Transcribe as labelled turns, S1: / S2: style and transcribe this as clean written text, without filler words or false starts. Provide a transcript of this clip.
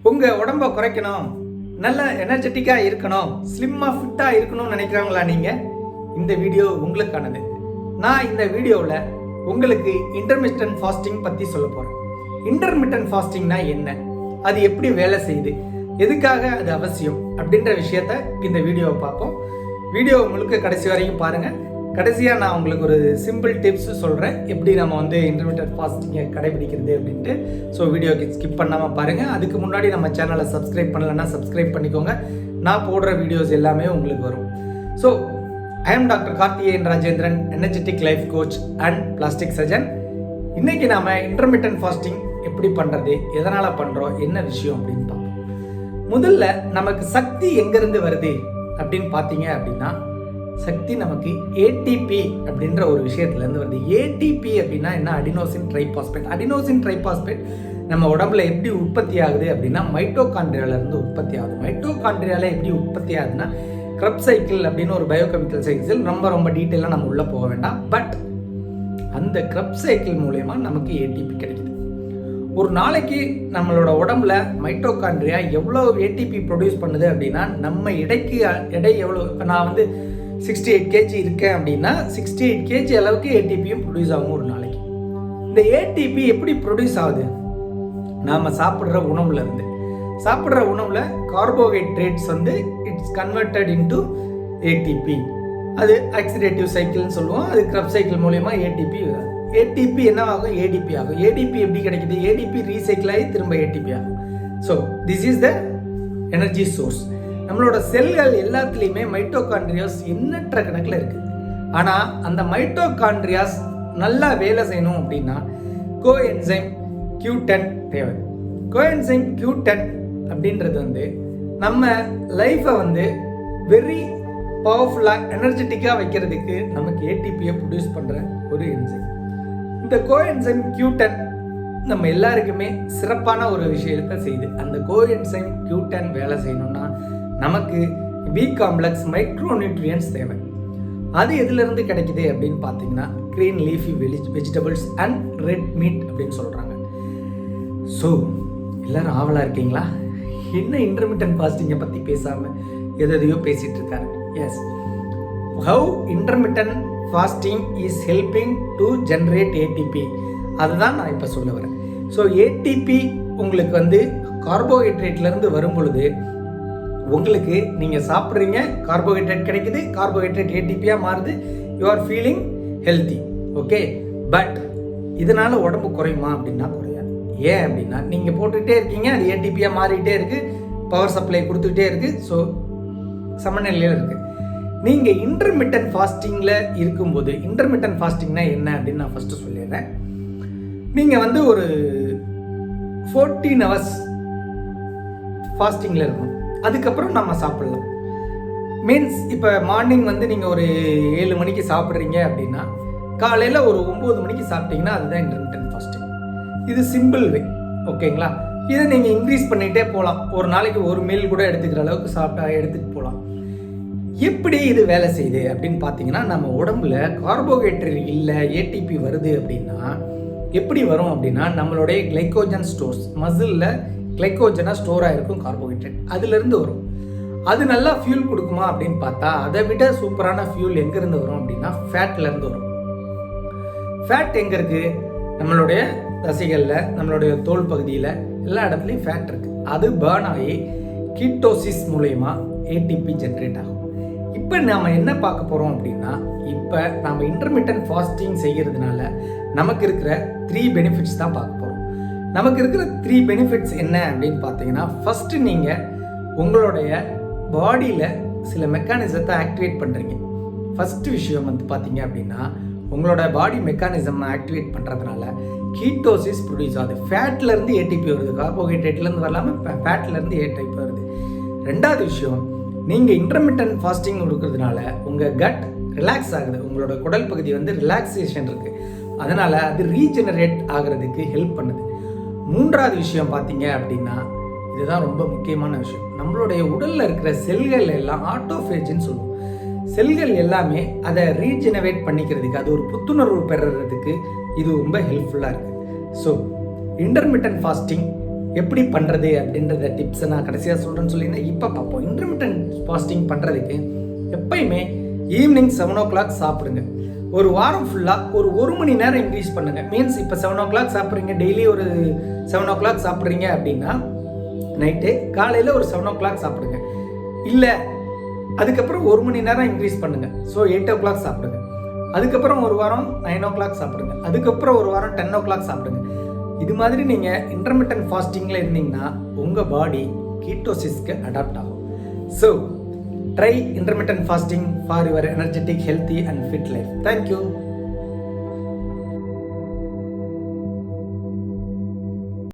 S1: உங்கள் உடம்பை குறைக்கணும், நல்ல எனர்ஜெட்டிக்காக இருக்கணும், ஸ்லிம்மாக ஃபிட்டாக இருக்கணும்னு நினைக்கிறவங்களா நீங்கள்? இந்த வீடியோ உங்களுக்கானது. நான் இந்த வீடியோவில் உங்களுக்கு இன்டர்மிட்டன்ட் ஃபாஸ்டிங் பற்றி சொல்ல போகிறேன். இன்டர்மிட்டன்ட் ஃபாஸ்டிங்னா என்ன, அது எப்படி வேலை செய்யுது, எதுக்காக அது அவசியம் அப்படின்ற விஷயத்த இந்த வீடியோவை பார்ப்போம். வீடியோ முழுக்க கடைசி வரைக்கும் பாருங்கள். கடைசியாக நான் உங்களுக்கு ஒரு சிம்பிள் டிப்ஸ் சொல்கிறேன், எப்படி நம்ம இன்டர்மிட்டன்ட் ஃபாஸ்டிங்கை கடைபிடிக்கிறது அப்படின்ட்டு. ஸோ வீடியோக்கு ஸ்கிப் பண்ணாமல் பாருங்கள். அதுக்கு முன்னாடி நம்ம சேனலை சப்ஸ்கிரைப் பண்ணலைன்னா சப்ஸ்கிரைப் பண்ணிக்கோங்க. நான் போடுற வீடியோஸ் எல்லாமே உங்களுக்கு வரும். So I am doctor Karthikeyan Rajendran, energetic life coach and plastic surgeon. இன்றைக்கி நாம் இன்டர்மிட்டன்ட் ஃபாஸ்டிங் எப்படி பண்ணுறது, எதனால் பண்ணுறோம், என்ன விஷயம் அப்படின்னு பார்ப்போம். முதல்ல நமக்கு சக்தி எங்கேருந்து வருது அப்படின்னு பார்த்தீங்க அப்படின்னா, சக்தி நமக்கு ஏடிபி அப்படின்ற ஒரு விஷயத்துலேருந்து வருது. ஏடிபி அப்படின்னா என்ன? Adenosine triphosphate. அடினோசின் ட்ரைபாஸ்பேட் நம்ம உடம்புல எப்படி உற்பத்தி ஆகுது அப்படின்னா மைட்டோகாண்ட்ரியாவிலேருந்து உற்பத்தி ஆகுது. மைட்டோகாண்ட்ரியாவில் எப்படி உற்பத்தி ஆகுதுன்னா கிரப் சைக்கிள் அப்படின்னு ஒரு பயோகெமிக்கல் சைக்கிள். ரொம்ப டீட்டெயிலாக நம்ம உள்ளே போக வேண்டாம். பட் அந்த கிரப் சைக்கிள் மூலயமா நமக்கு ஏடிபி கிடைக்குது. ஒரு நாளைக்கு நம்மளோட உடம்புல மைட்டோகாண்ட்ரியா எவ்வளோ ஏடிபி ப்ரொடியூஸ் பண்ணுது அப்படின்னா, நம்ம எடை எவ்வளோ, நான் 68 kg இருக்கேன் அப்படின்னா 68 kg அளவுக்கு ஏடிபியும் ப்ரொடியூஸ் ஆகும் ஒரு நாளைக்கு. இந்த ஏடிபி எப்படி ப்ரொடியூஸ் ஆகுது? நாம் சாப்பிட்ற உணவுல இருந்து. சாப்பிட்ற உணவுல carbohydrates it's converted into ATP. அது ஆக்சிடேட்டிவ் சைக்கிள்னு சொல்லுவோம். அது கிரப் சைக்கிள் மூலயமா ஏடிபி என்ன ஆகும்? ஏடிபி ஆகும். ஏடிபி எப்படி கிடைக்குது? ஏடிபி ரீசைக்கிள் ஆகி திரும்ப ஏடிபி ஆகும். So this is the energy source. நம்மளோட செல்கள் எல்லாத்துலேயுமே மைட்டோகாண்ட்ரியாஸ் எண்ணற்ற கணக்கில் இருக்குது. ஆனால் அந்த மைட்டோகாண்ட்ரியாஸ் நல்லா வேலை செய்யணும் அப்படின்னா கோஎன்சைம் Q10 தேவை. கோஎன்சைம் Q10 அப்படின்றது நம்ம லைஃப்பை வெரி பவர்ஃபுல்லாக எனர்ஜெட்டிக்காக வைக்கிறதுக்கு நமக்கு ஏடிபியை ப்ரொடியூஸ் பண்ணுற ஒரு என்சைம். இந்த கோஎன்சைம் Q10 நம்ம எல்லாருக்குமே சிறப்பான ஒரு விஷயத்தை செய்யுது. அந்த கோஎன்சைம் Q10 வேலை செய்யணும்னா நமக்கு பி காம்ப்ளெக்ஸ் மைக்ரோநியூட்ரியன்ஸ் தேவை. அது எதுலேருந்து கிடைக்குது அப்படின்னு பார்த்தீங்கன்னா green leafy vegetables and red meat அப்படின்னு சொல்கிறாங்க. ஸோ எல்லாரும் ஆவலாக இருக்கீங்களா? என்ன இன்டர்மிட்டன்ட் ஃபாஸ்டிங்கை பற்றி பேசாமல் எதையோ பேசிகிட்டு இருக்காரு. Yes, how intermittent fasting is helping to generate ATP. அதுதான் நான் இப்போ சொல்ல வரேன். ஸோ ஏடிபி உங்களுக்கு கார்போஹைட்ரேட்லேருந்து வரும் பொழுது உங்களுக்கு நீங்கள் சாப்பிட்றீங்க, கார்போஹைட்ரேட் கிடைக்குது, கார்போஹைட்ரேட் ஏடிபியாக மாறுது, you are feeling healthy. Okay, but இதனால் உடம்பு குறையுமா அப்படின்னா குறையாது. ஏன் அப்படின்னா நீங்கள் போட்டுக்கிட்டே இருக்கீங்க, அது ஏடிபியாக மாறிக்கிட்டே இருக்குது, பவர் சப்ளை கொடுத்துக்கிட்டே இருக்குது. ஸோ சமநிலையில் இருக்குது. நீங்கள் இன்டர்மிட்டன்ட் ஃபாஸ்டிங்கில் இருக்கும்போது, இன்டர்மிட்டன்ட் ஃபாஸ்டிங்னா என்ன அப்படின்னு நான் ஃபஸ்ட்டு சொல்லிடுறேன். நீங்கள் ஒரு 14 hours ஃபாஸ்டிங்கில் இருக்கணும். அதுக்கப்புறம் நம்ம சாப்பிட்லாம். மீன்ஸ் இப்போ மார்னிங் நீங்கள் ஒரு 7 மணிக்கு சாப்பிட்றீங்க அப்படின்னா காலையில் ஒரு 9 மணிக்கு சாப்பிட்டீங்கன்னா அதுதான் இன்டர்மிட்டன்ட் ஃபாஸ்டிங். இது சிம்பிள் வே. ஓகேங்களா? இதை நீங்கள் இன்க்ரீஸ் பண்ணிகிட்டே போகலாம். ஒரு நாளைக்கு ஒரு மீல் கூட எடுத்துக்கிற அளவுக்கு எடுத்துகிட்டு போகலாம். எப்படி இது வேலை செய்யுது அப்படின்னு பார்த்தீங்கன்னா, நம்ம உடம்புல கார்போஹைட்ரேட் இல்லை, ஏடிபி வருது அப்படின்னா எப்படி வரும் அப்படின்னா, நம்மளுடைய கிளைக்கோஜன் ஸ்டோர்ஸ், மசிலில் கிளைக்கோஜனாக ஸ்டோர் ஆகிருக்கும் கார்போஹைட்ரேட், அதுலேருந்து வரும். அது நல்லா ஃபியூல் கொடுக்குமா அப்படின்னு பார்த்தா அதை விட சூப்பரான ஃபியூல் எங்கேருந்து வரும் அப்படின்னா ஃபேட்லேருந்து வரும். ஃபேட் எங்கே இருக்குது? நம்மளுடைய தசைகளில், நம்மளுடைய தோல் பகுதியில், எல்லா இடத்துலையும் ஃபேட் இருக்குது. அது பேர்ன் ஆகி கீட்டோசிஸ் மூலயமா ஏடிபி ஜென்ரேட் ஆகும். இப்போ நாம் என்ன பார்க்க போகிறோம் அப்படின்னா, இப்போ நாம் இன்டர்மிட்டன்ட் ஃபாஸ்டிங் செய்கிறதுனால நமக்கு இருக்கிற 3 பெனிஃபிட்ஸ் தான் பார்க்க போகிறோம். நமக்கு இருக்கிற 3 பெனிஃபிட்ஸ் என்ன அப்படின்னு பார்த்தீங்கன்னா, ஃபஸ்ட்டு நீங்கள் உங்களுடைய பாடியில் சில மெக்கானிசத்தை ஆக்டிவேட் பண்ணுறீங்க. ஃபஸ்ட்டு விஷயம் பார்த்தீங்க அப்படின்னா, உங்களோட பாடி மெக்கானிசம் ஆக்டிவேட் பண்ணுறதுனால கீட்டோசிஸ் ப்ரொடியூஸ் ஆகுது. ஃபேட்லேருந்து ஏடிபி வருது, கார்போஹைட்ரேட்லேருந்து வரலாமல் ஃபேட்லேருந்து ஏடிபி வருது. ரெண்டாவது விஷயம், நீங்கள் இன்டர்மிட்டன்ட் ஃபாஸ்டிங் கொடுக்கறதுனால உங்கள் கட் ரிலாக்ஸ் ஆகுது. உங்களோட குடல் பகுதி ரிலாக்ஸேஷன் இருக்குது. அதனால் அது ரீஜெனரேட் ஆகிறதுக்கு ஹெல்ப் பண்ணுது. மூன்றாவது விஷயம் பார்த்தீங்க அப்படின்னா, இதுதான் ரொம்ப முக்கியமான விஷயம், நம்மளுடைய உடலில் இருக்கிற செல்கள் எல்லாம் ஆட்டோஃபேஜ்னு சொல்லுவோம். செல்கள் எல்லாமே அதை ரீஜெனரேட் பண்ணிக்கிறதுக்கு, அது ஒரு புத்துணர்வு பெறுறதுக்கு இது ரொம்ப ஹெல்ப்ஃபுல்லாக இருக்குது. ஸோ இன்டர்மிட்டன்ட் ஃபாஸ்டிங் எப்படி பண்ணுறது அப்படின்றத டிப்ஸை நான் கடைசியாக சொல்கிறேன்னு சொல்லியிருந்தேன். இப்போ பார்ப்போம். இன்டர்மிட்டன்ட் ஃபாஸ்டிங் பண்ணுறதுக்கு எப்பயுமே ஈவினிங் 7 o'clock சாப்பிடுங்க. ஒரு வாரம் ஃபுல்லாக ஒரு மணி நேரம் இன்க்ரீஸ் பண்ணுங்கள். மீன்ஸ் இப்போ 7 o'clock சாப்பிட்றீங்க, டெய்லி ஒரு 7 o'clock சாப்பிட்றீங்க அப்படின்னா நைட்டு காலையில் ஒரு 7 o'clock சாப்பிடுங்க. இல்லை அதுக்கப்புறம் 1 மணி நேரம் இன்க்ரீஸ் பண்ணுங்கள். ஸோ 8 o'clock சாப்பிடுங்க. அதுக்கப்புறம் ஒரு வாரம் 9 o'clock சாப்பிடுங்க. அதுக்கப்புறம் ஒரு வாரம் 10 o'clock சாப்பிடுங்க. இது மாதிரி நீங்கள் இன்டர்மிட்டன்ட் ஃபாஸ்டிங்கில் இருந்தீங்கன்னா உங்கள் பாடி கீட்டோசிஸ்க்கு அடாப்ட் ஆகும். So try intermittent fasting for your energetic, healthy and fit life. Thank you.